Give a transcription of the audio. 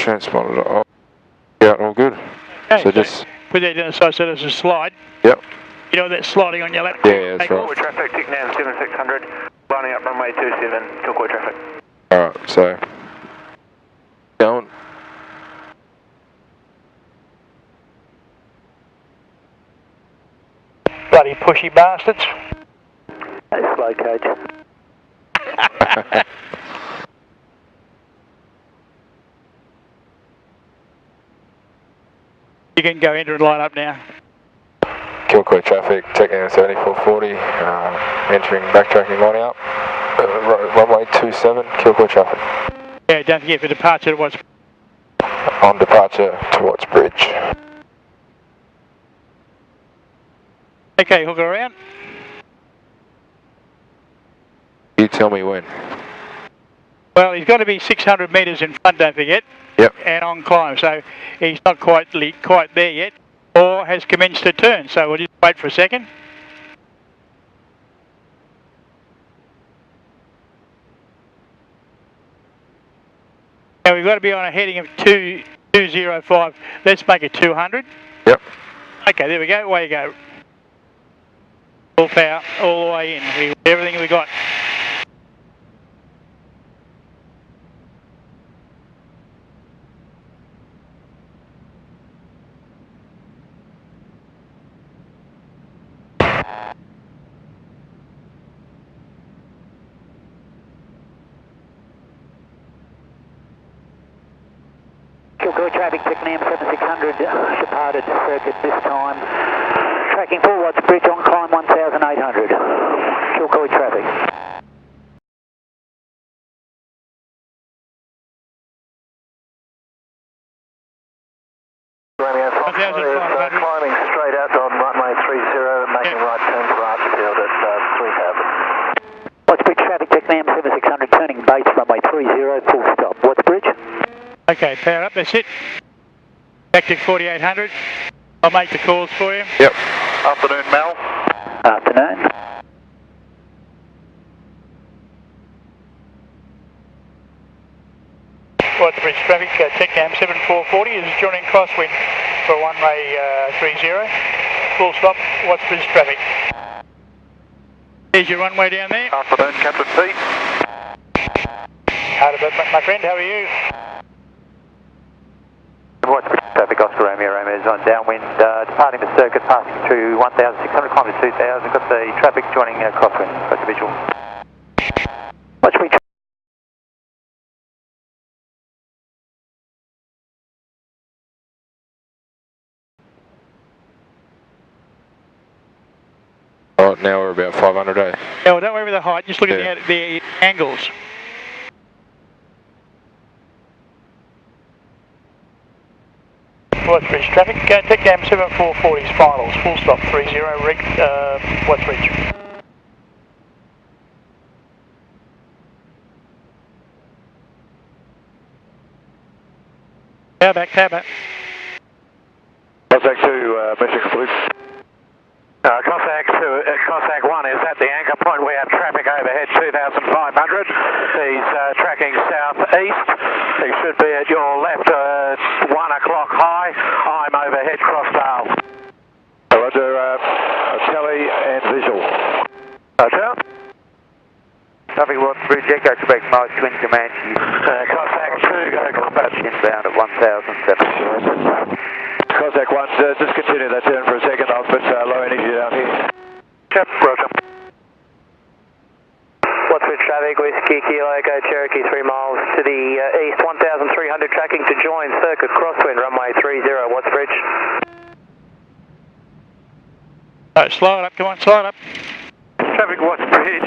transponded. Oh, yeah, all good. Okay, so just put that down the side so there's a slide. Yep. You know that sliding on your lap? Yeah, that's right. Kilcoy traffic, TICNAV 7600, lining up runway 27, Kilcoy traffic. Alright, so going. Bloody pushy bastards. That's slow coach. You can go enter and line up now. Kilcoy traffic, TICNAV 7440, entering backtracking line out. Runway 27, Kilcoy traffic. Yeah, don't forget for departure to Watts. On departure to Watts Bridge. Okay, hook it around. You tell me when. Well, he's got to be 600 metres in front, don't forget. Yep. And on climb, so he's not quite there yet, or has commenced to turn, so we'll just wait for a second. Now we've got to be on a heading of 205. Let's make it 200. Yep. Okay, there we go. Away you go. Full power all the way in. Everything we got. Kilcoy traffic, TICNAV 7600, departed circuit this time. Tracking for Watts Bridge on climb 1800. Kilcoy traffic. Romeo Fox is climbing straight out on runway 30, making right turn for Archfield at 3000. Watts Bridge traffic, TICNAV 7600, turning Bates, runway 30, full stop. Watts Bridge. Okay, power up, that's it. Tactic 4800. I'll make the calls for you. Yep. Afternoon, Mel. Afternoon. Watts Bridge traffic, TICNAV 7440 is joining crosswind for runway 30. Full stop, Watts Bridge traffic. There's your runway down there. Afternoon, Captain Pete. Out of it, my friend, how are you? Watts Bridge traffic, Oscar Romeo, Romeo is on downwind, departing the circuit, passing through 1600, climbing to 2000, got the traffic joining crosswind, got the visual. Watts Bridge. Alright, now we're about 500, eh? Yeah, well, don't worry about the height, just look at the angles. Watts Bridge traffic, TICNAV 7440's finals, full stop 30, Watts Bridge. Power back, power back. Contact 2, mission complete. Contact 1 is at the anchor point. We have traffic overhead 2500. He's tracking southeast. He should be at your left 1 o'clock high. I'm overhead Crossdale. Roger, tele and visual. Roger. Traffic Watts Bridge, Echo Quebec, Mars Twin Comanche. Contact 2, go combat. Inbound at 1007. Contact 1, just continue that turn for a second. I'll put low energy down here. Yep, roger. Watts Bridge traffic, Whiskey, Kilo, Echo, Cherokee, 3 miles to the east, 1300 tracking to join circuit crosswind, runway 30, Watts Bridge. Slide up, come on, slide up. Traffic Watts Bridge.